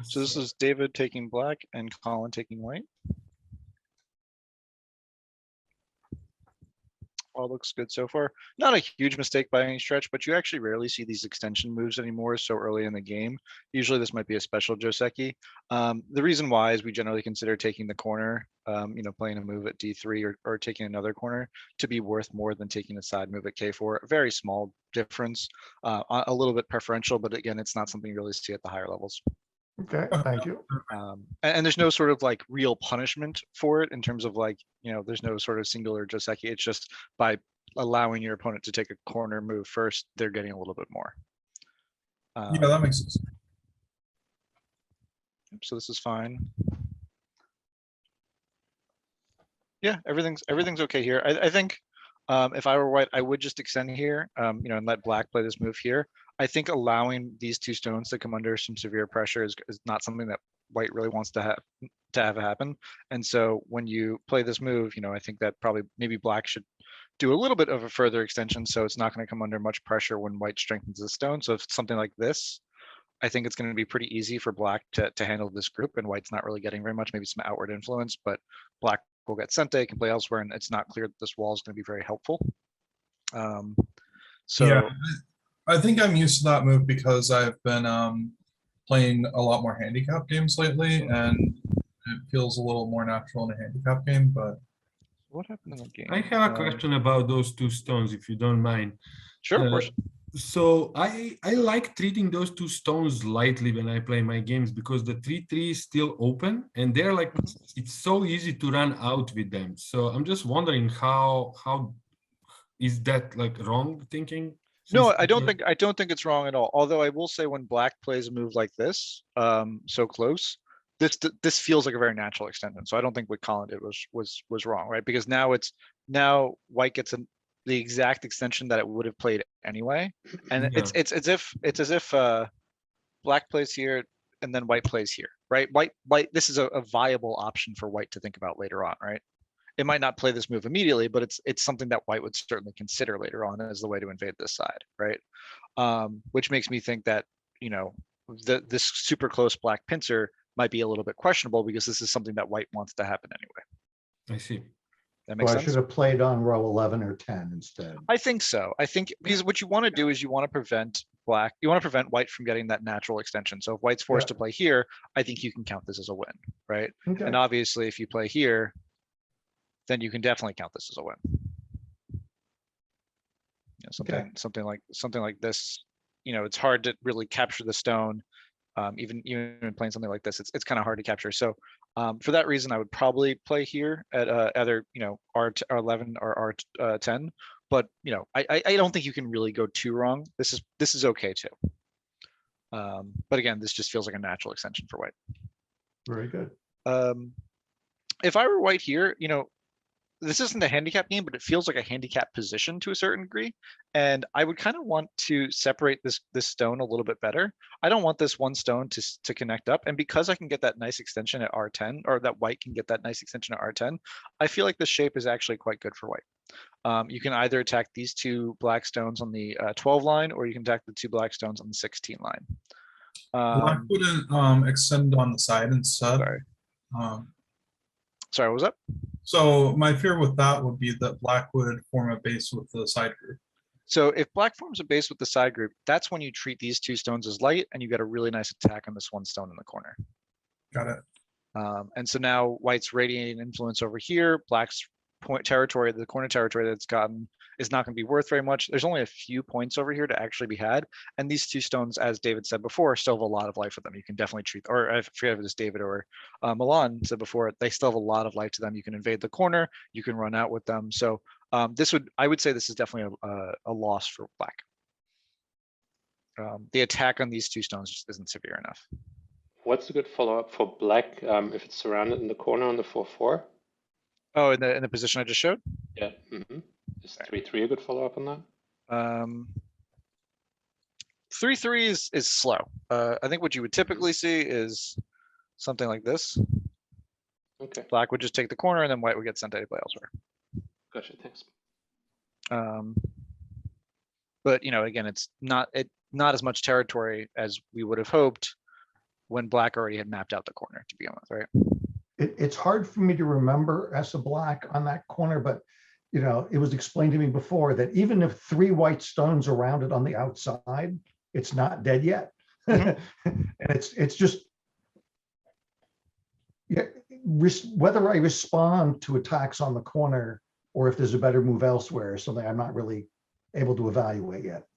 So this is David taking black and Colin taking white. All looks good so far. Not a huge mistake by any stretch, but you actually rarely see these extension moves anymore so early in the game. Usually this might be a special Joseki. The reason why is we generally consider taking the corner, playing a move at D3 or taking another corner to be worth more than taking a side move at K4. A very small difference, a little bit preferential, but again, it's not something you really see at the higher levels. Okay, thank you. And there's no sort of like real punishment for it in terms of like, there's no sort of singular Joseki. It's just by allowing your opponent to take a corner move first, they're getting a little bit more. Yeah, that makes sense. So this is fine. Yeah, everything's okay here. I think if I were white, I would just extend here, and let black play this move here. I think allowing these two stones to come under some severe pressure is not something that white really wants to have happen. And so when you play this move, I think that probably maybe black should do a little bit of a further extension, so it's not going to come under much pressure when white strengthens the stone. So if it's something like this, I think it's going to be pretty easy for black to handle this group, and white's not really getting very much, maybe some outward influence, but black will get Sente, can play elsewhere, and it's not clear that this wall is going to be very helpful. Yeah, I think I'm used to that move because I've been playing a lot more handicap games lately, and it feels a little more natural in a handicap game. But what happened in the game? I have a question about those two stones, if you don't mind. Sure, of course. So I like treating those two stones lightly when I play my games because the 3-3 is still open and they're like, it's so easy to run out with them. So I'm just wondering how is that like wrong thinking? No, I don't think it's wrong at all. Although I will say when black plays a move like this, so close, this feels like a very natural extension. So I don't think what Colin did was wrong, right? Because now white gets the exact extension that it would have played anyway, and Yeah. it's as if black plays here and then white plays here, right? White. This is a viable option for white to think about later on, right? It might not play this move immediately, but it's something that white would certainly consider later on as the way to invade this side, right? Which makes me think that this super close black pincer might be a little bit questionable because this is something that white wants to happen anyway. I see. That So makes I sense. should have played on row 11 or 10 instead. I think so. I think because what you want to do is you want to prevent white from getting that natural extension. So if white's forced to play here, I think you can count this as a win, right? Okay. And obviously, if you play here, then you can definitely count this as a win. Something like this. It's hard to really capture the stone. Even playing something like this, it's kind of hard to capture. So for that reason, I would probably play here at either R11 or R10. But I don't think you can really go too wrong. This is okay too. But again, this just feels like a natural extension for white. Very good. If I were white here, this isn't a handicap game, but it feels like a handicap position to a certain degree. And I would kind of want to separate this stone a little bit better. I don't want this one stone to connect up. And because I can get that nice extension at R10, or that white can get that nice extension at R10, I feel like this shape is actually quite good for white. You can either attack these two black stones on the 12 line, or you can attack the two black stones on the 16 line. black wouldn't extend on the side instead. Sorry. Sorry, what was that? So my fear with that would be that black would form a base with the side group. So if black forms a base with the side group, that's when you treat these two stones as light and you get a really nice attack on this one stone in the corner. Got it. And so now white's radiating influence over here, black's territory, the corner territory that's gotten is not going to be worth very much. There's only a few points over here to actually be had. And these two stones, as David said before, still have a lot of life with them. You can definitely treat, or I forget if it was David or Milan said before, they still have a lot of life to them. You can invade the corner, you can run out with them. So I would say this is definitely a loss for black. The attack on these two stones just isn't severe enough. What's a good follow-up for black if it's surrounded in the corner on the 4-4? Oh, in the position I just showed? Yeah. Is 3-3 a good follow-up on that? 3-3 is slow. I think what you would typically see is something like this. Okay. Black would just take the corner and then white would get sent to play elsewhere. Gotcha, thanks. But again, it's not as much territory as we would have hoped. when black already had mapped out the corner to begin with, right? It's hard for me to remember as a black on that corner, but it was explained to me before that even if 3 white stones around it on the outside, it's not dead yet. Mhm. And it's just, yeah, whether I respond to attacks on the corner or if there's a better move elsewhere is something I'm not really able to evaluate yet.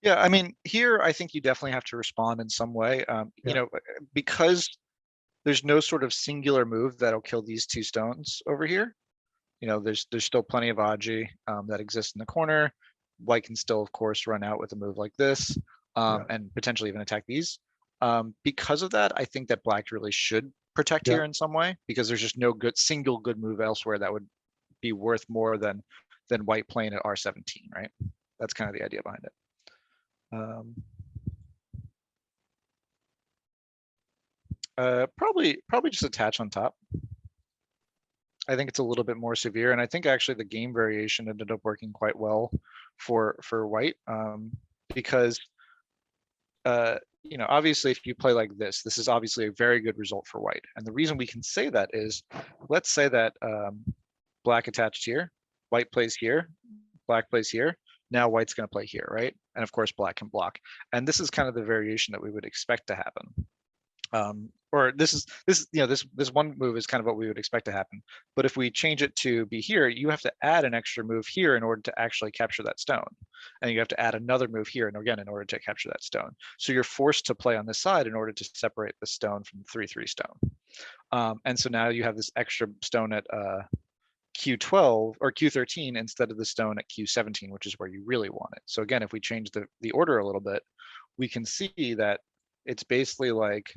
Yeah, I mean, here, I think you definitely have to respond in some way, Yeah. because there's no sort of singular move that'll kill these 2 stones over here. There's still plenty of Aji that exists in the corner. White can still, of course, run out with a move like this, Yeah. and potentially even attack these. Because of that, I think that black really should protect Yeah. here in some way, because there's just no single good move elsewhere that would be worth more than white playing at R17, right? That's kind of the idea behind it. Probably just attach on top. I think it's a little bit more severe, and I think actually the game variation ended up working quite well for white, because obviously if you play like this is obviously a very good result for white, and the reason we can say that is, let's say that black attached here, white plays here, black plays here. Now white's going to play here, right? And of course black can block, and this is kind of the variation that we would expect to happen. Or this one move is kind of what we would expect to happen. But if we change it to be here, you have to add an extra move here in order to actually capture that stone. And you have to add another move here, and again, in order to capture that stone. So you're forced to play on this side in order to separate the stone from the 3/3 stone. And so now you have this extra stone at Q12 or Q13 instead of the stone at Q17, which is where you really want it. So again, if we change the order a little bit, we can see that it's basically like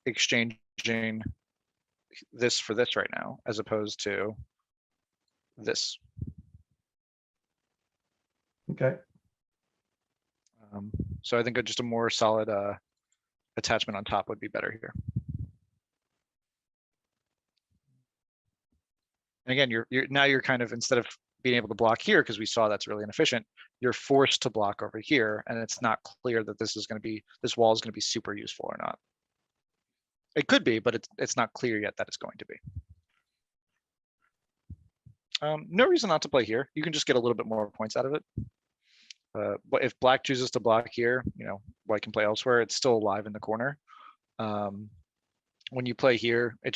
exchanging this for this right now, as opposed to this. Okay. So I think just a more solid attachment on top would be better here. And again, you're kind of, instead of being able to block here, because we saw that's really inefficient, you're forced to block over here, and it's not clear that this wall is going to be super useful or not. It could be, but it's not clear yet that it's going to be. No reason not to play here. You can just get a little bit more points out of it. But if black chooses to block here, white can play elsewhere. It's still alive in the corner. When you play here, it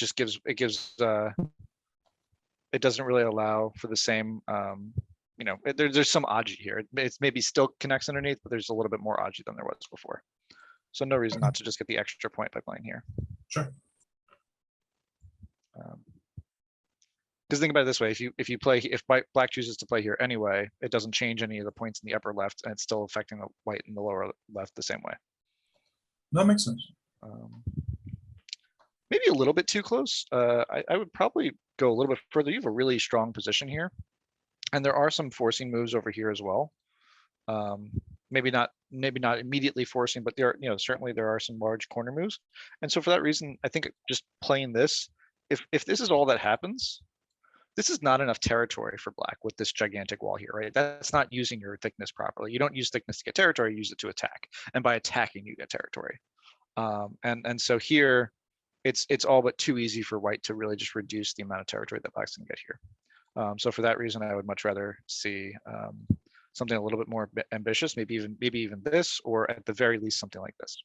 doesn't really allow for the same, there's some Aji here. It's maybe still connects underneath, but there's a little bit more Aji than there was before. So no reason not to just get the extra point by playing here. Sure. Because think about it this way: if black chooses to play here anyway, it doesn't change any of the points in the upper left, and it's still affecting the white in the lower left the same way. That makes sense. Maybe a little bit too close. I would probably go a little bit further. You have a really strong position here, and there are some forcing moves over here as well. Maybe not immediately forcing, but certainly there are some large corner moves. And so for that reason, I think just playing this, if this is all that happens, this is not enough territory for black with this gigantic wall here, right? That's not using your thickness properly. You don't use thickness to get territory, you use it to attack. And by attacking, you get territory. And so here, it's all but too easy for white to really just reduce the amount of territory that black's gonna get here. So for that reason, I would much rather see something a little bit more ambitious, maybe even this, or at the very least something like this.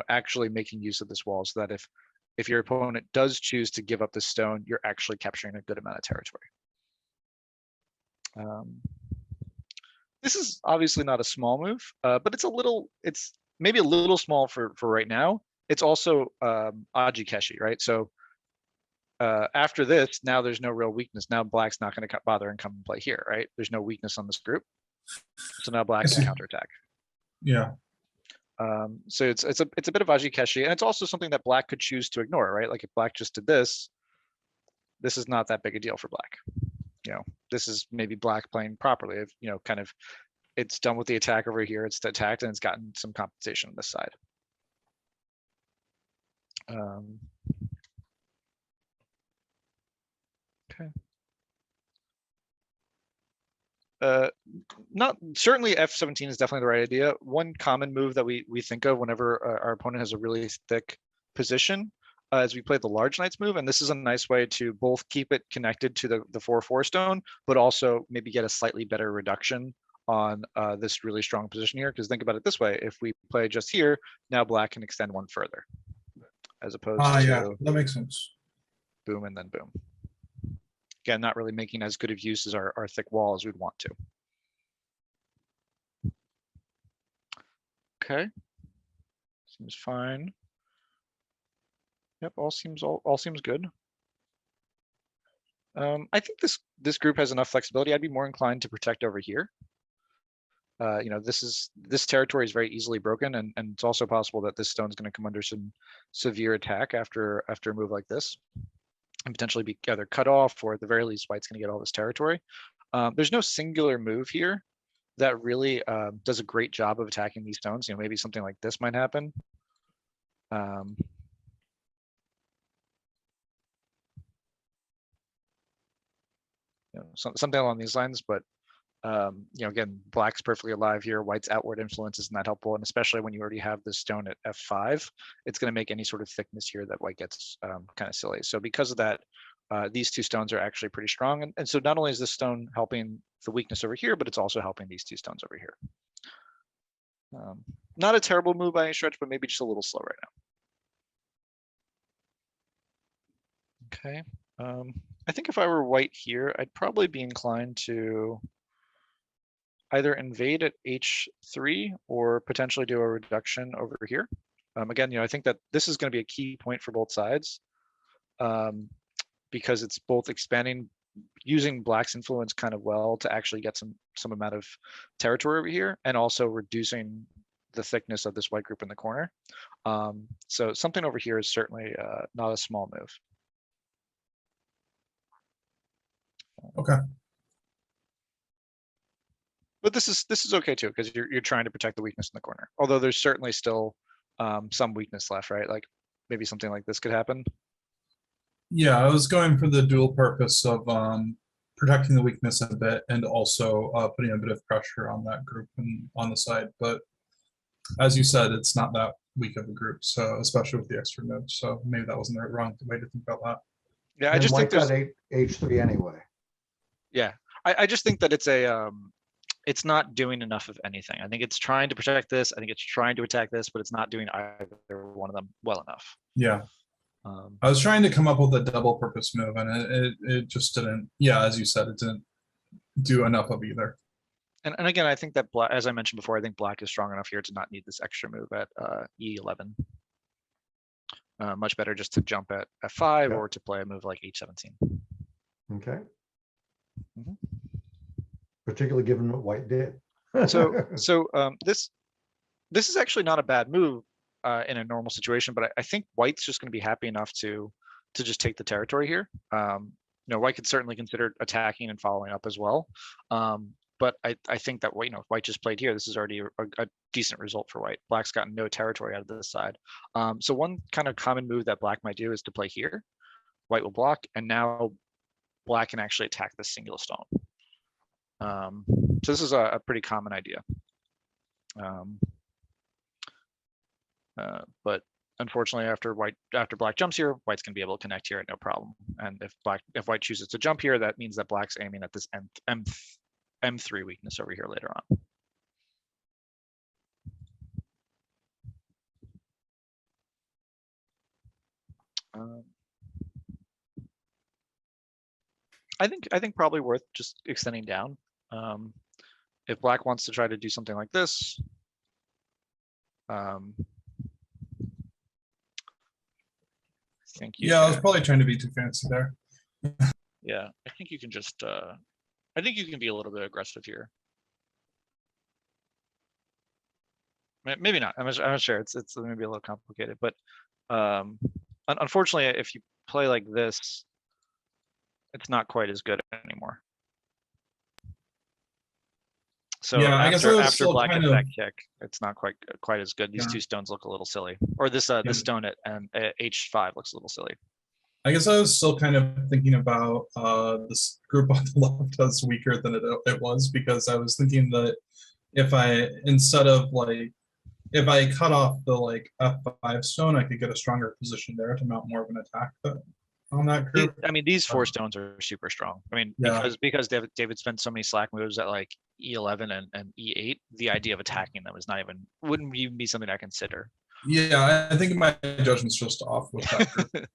Actually making use of this wall so that if your opponent does choose to give up the stone, you're actually capturing a good amount of territory. This is obviously not a small move, but it's maybe a little small for right now. It's also Aji Keshi, right? So after this, now there's no real weakness. Now black's not going to bother and come and play here, right? There's no weakness on this group. So now black can counterattack. Yeah. So it's a bit of Aji Keshi, and it's also something that black could choose to ignore, right? Like if black just did this is not that big a deal for black. This is maybe black playing properly. If kind of, it's done with the attack over here. It's attacked and it's gotten some compensation on this side. Okay. Not certainly f17 is definitely the right idea. One common move that we think of whenever our opponent has a really thick position is we play the large knights move, and this is a nice way to both keep it connected to the 4/4 stone, but also maybe get a slightly better reduction on this really strong position here. Because think about it this way: if we play just here, now black can extend one further, as opposed Yeah, to that makes sense. boom and then boom. Again, not really making as good of use as our thick wall as we'd want to. Okay, seems fine. Yep, all seems good. I think this group has enough flexibility. I'd be more inclined to protect over here. You know, this territory is very easily broken, and it's also possible that this stone is going to come under some severe attack after a move like this, and potentially be either cut off, or at the very least, white's going to get all this territory. There's no singular move here that really does a great job of attacking these stones. You know, maybe something like this might happen. You know, something along these lines, but you know, again, black's perfectly alive here. White's outward influence isn't that helpful, and especially when you already have this stone at f5, it's going to make any sort of thickness here that white gets kind of silly. So because of that, these two stones are actually pretty strong, and so not only is this stone helping the weakness over here, but it's also helping these two stones over here. Not a terrible move by any stretch, but maybe just a little slow right now. Okay. I think if I were white here, I'd probably be inclined to either invade at h3 or potentially do a reduction over here. Again, you know, I think that this is going to be a key point for both sides, because it's both expanding, using black's influence kind of well to actually get some amount of territory over here, and also reducing the thickness of this white group in the corner. So something over here is certainly not a small move. Okay. But this is okay too, because you're trying to protect the weakness in the corner. Although there's certainly still some weakness left, right? Like maybe something like this could happen. Yeah, I was going for the dual purpose of protecting the weakness a bit and also putting a bit of pressure on that group and on the side. But as you said, it's not that weak of a group, so especially with the extra moves. So maybe that wasn't the wrong way to think about that. Yeah, I And just think white there's got h3 anyway. yeah, I just think that it's not doing enough of anything. I think it's trying to protect this. I think it's trying to attack this, but it's not doing either one of them well enough. Yeah. I was trying to come up with a double purpose move, and it just didn't. Yeah, as you said, it didn't do enough of either. And again, I think that black, as I mentioned before, I think black is strong enough here to not need this extra move at e11. Much better just to jump at f5 Yeah. or to play a move like h17. Okay. Mhm. Particularly given what white did. So this is actually not a bad move in a normal situation, but I think white's just going to be happy enough to just take the territory here. You know, white could certainly consider attacking and following up as well. But I think that if white just played here, this is already a decent result for white. Black's gotten no territory out of this side. So one kind of common move that black might do is to play here. White will block, and now black can actually attack this single stone. So this is a pretty common idea. But unfortunately, after black jumps here, white's gonna be able to connect here at no problem. And if white chooses to jump here, that means that black's aiming at this M3 weakness over here later on. I think probably worth just extending down. If black wants to try to do something like this, I think I was probably trying to be too fancy there. Yeah, I think you can just I think you can be a little bit aggressive here. Maybe not. I'm not sure. It's maybe a little complicated, but unfortunately, if you play like this, it's not quite as good anymore. So Yeah, I guess after black kind gets of that kick, it's not quite as good. These Yeah. two stones look a little silly, or this this stone at h5 looks a little silly. I guess I was still kind of thinking about this group on the left as weaker than it was, because I was thinking that if I, instead of like, if I cut off the like F5 stone, I could get a stronger position there to mount more of an attack on that group. I mean, these 4 stones are super strong. I mean, Yeah. because David spent so many slack moves at like E11 and E8, the idea of attacking them is not even, wouldn't even be something I consider. Yeah, I think my judgment's just off with that group.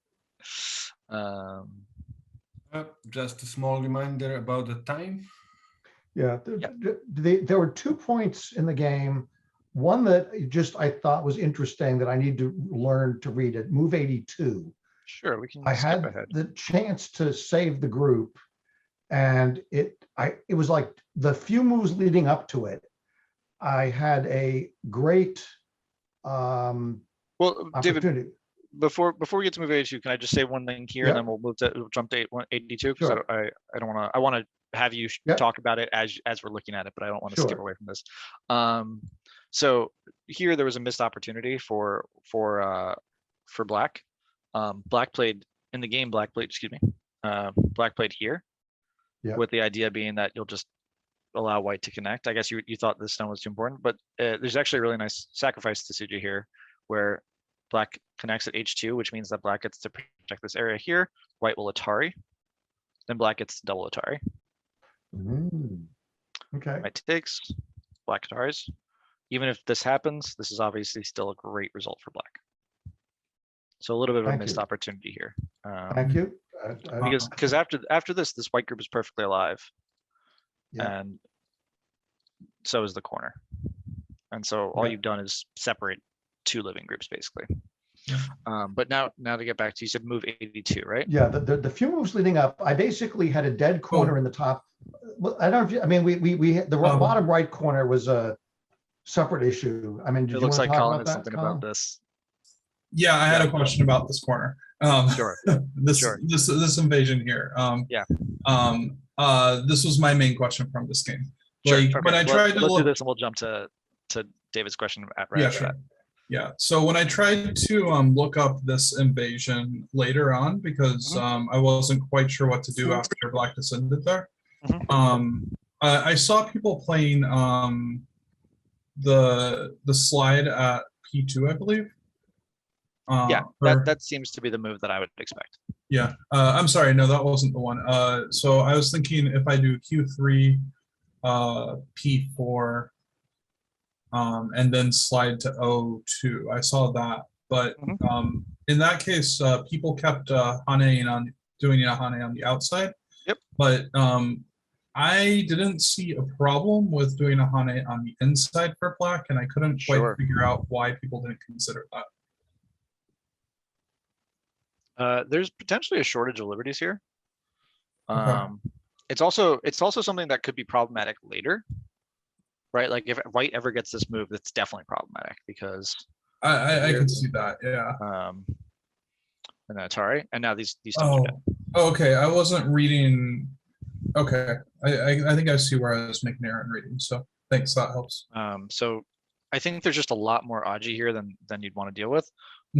Just a small reminder about the time. Yeah, Yep. there were 2 points in the game. One that I thought was interesting that I need to learn to read it. Move 82. Sure, we can I skip had ahead. the chance to save the group, and it was like the few moves leading up to it, I had a great Well, David, opportunity. before we get to move 82, can I just say one thing here, Yep. and then we'll jump to 82, because Sure. I don't want to, I want to have you Yep. talk about it as we're looking at it, but I don't want to skip Sure. away from this. So here there was a missed opportunity for Black. Black played in the game. Black played here. Yep. With the idea being that you'll just allow white to connect. I guess you thought this stone was too important, but there's actually a really nice sacrifice to Suja here, where Black connects at H2, which means that Black gets to protect this area here. White will Atari. Then Black gets double Atari. Okay. White takes. Black Ataris. Even if this happens, this is obviously still a great result for Black. So a little bit of a Thank missed you. opportunity here. Thank you. Because after this white group is perfectly alive. Yeah. And so is the corner. And so all Yeah. you've done is separate 2 living groups basically. Yeah. But now to get back to, you said move 82, right? Yeah, the few moves leading up, I basically had a dead corner in the top. Well, I don't know if you, I mean, we had the bottom right corner was a separate issue. I mean, did It you looks want like to talk Colin about has that, something Colin? about this. Yeah, I had a question about this corner. Sure. This invasion here. Yeah. This was my main question from this game. Sure. Like Okay. when I tried to let's do look, this and we'll jump to David's question right yeah, after sure. that. Yeah. So when I tried to look up this invasion later on, because I wasn't quite sure what to do after Black descended there, I saw people playing the slide at P2, I believe. Yeah, that seems to be the move that I would expect. Yeah, I'm sorry, no, that wasn't the one. So I was thinking if I do Q3, P4, and then slide to O2. I saw that, but in that case, people kept doing Hane on the outside. Yep. But I didn't see a problem with doing a Hane on the inside for Black, and I couldn't quite figure out why people didn't consider that. There's potentially a shortage of liberties here. Okay. It's also something that could be problematic later, right? Like if white ever gets this move, that's definitely problematic, because I can see that, yeah. And then Atari, and now these stones are dead. Oh, okay. I wasn't reading. Okay, I think I see where I was making error in reading. So thanks, that helps. So I think there's just a lot more Aji here than you'd want to deal with.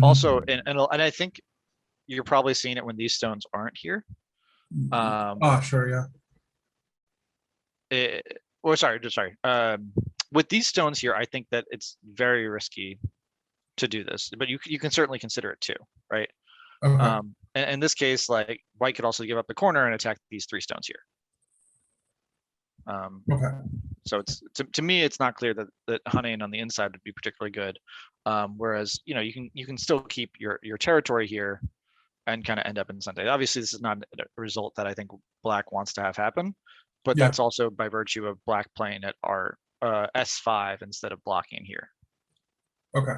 Also, and I think you're probably seeing it when these stones aren't here. Sure, yeah. Sorry. With these stones here, I think that it's very risky to do this, but you can certainly consider it too, right? Okay. And in this case, like white could also give up the corner and attack these 3 stones here. Okay. So it's to me, it's not clear that Hane on the inside would be particularly good. Whereas you can still keep your territory here and kind of end up in Sunday. Obviously, this is not a result that I think Black wants to have happen, but that's also by virtue of Black playing at our S5 instead of blocking here. Okay.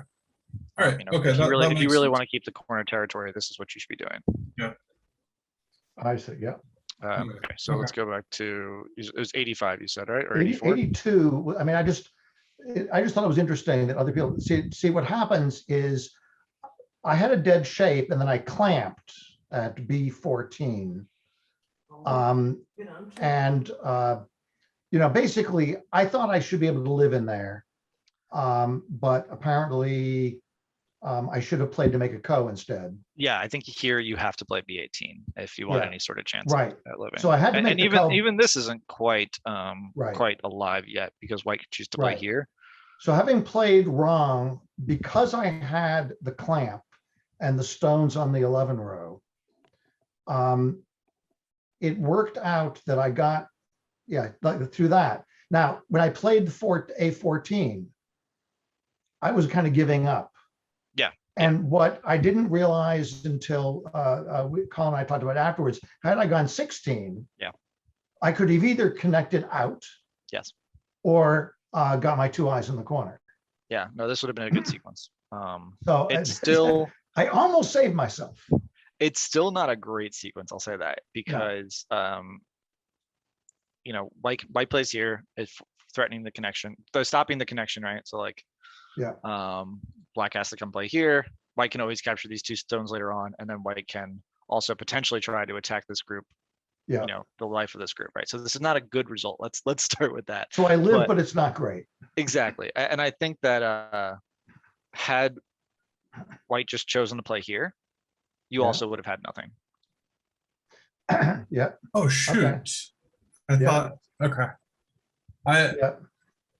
All right. Okay. If you really want to keep the corner territory, this is what you should be doing. Yeah. I see. Yeah. Okay. So let's go back to, it was 85, you said, right? Or 84? 82. I mean, I just thought it was interesting that other people see what happens is I had a dead shape and then I clamped at B14. Basically I thought I should be able to live in there. But apparently I should have played to make a ko instead. Yeah, I think here you have to play B18 if you want Yeah. any sort of chance Right. at living. So I had to make And the even ko. even this isn't quite Right. quite alive yet because white could choose to play Right. here. So having played wrong, because I had the clamp and the stones on the 11 row, it worked out that I got, like through that. Now, when I played the A14, I was kind of giving up. Yeah. And what I didn't realize until Colin and I talked about afterwards, had I gone 16, Yeah. I could have either connected out Yes. or got my 2 eyes in the corner. Yeah. No, this would have been a good sequence. So It's still I almost saved myself. it's still not a great sequence. I'll say that because you know, white plays here is threatening the connection, so stopping the connection, right? So like, Yeah. black has to come play here. White can always capture these 2 stones later on, and then white can also potentially try to attack this group. Yeah. You know, the life of this group, right? So this is not a good result. Let's start with that. So I live, But- but it's not great. Exactly, and I think that had white just chosen to play here, you Yeah. also would have had nothing. Yeah. Oh, shoot. I Yeah. thought, okay. I Yeah.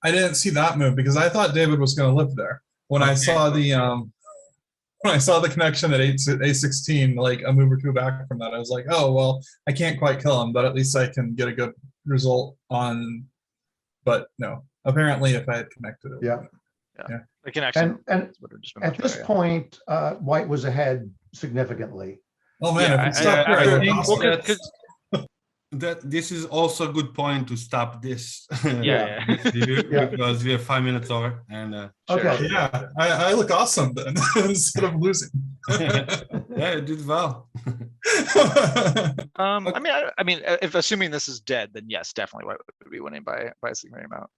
didn't see that move because I thought David was going to live there. When I saw the when I saw the connection at A16, like a move or 2 back from that, I was like, oh well, I can't quite kill him, but at least I can get a good result on. But no, apparently, if I had connected it, Yeah. The connection And would have just been at much this better, yeah. point, white was ahead significantly. oh man, Yeah, if we stop I- here, I I think think that- 'cause- That this is also a good point to stop this. Yeah. this review Yeah. Because we have 5 minutes over, and Sure. Okay. yeah, I look awesome then instead of losing. yeah, you did well. I mean, if assuming this is dead, then yes, definitely white would be winning by a significant amount.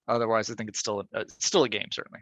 Otherwise, I think it's still a game, certainly.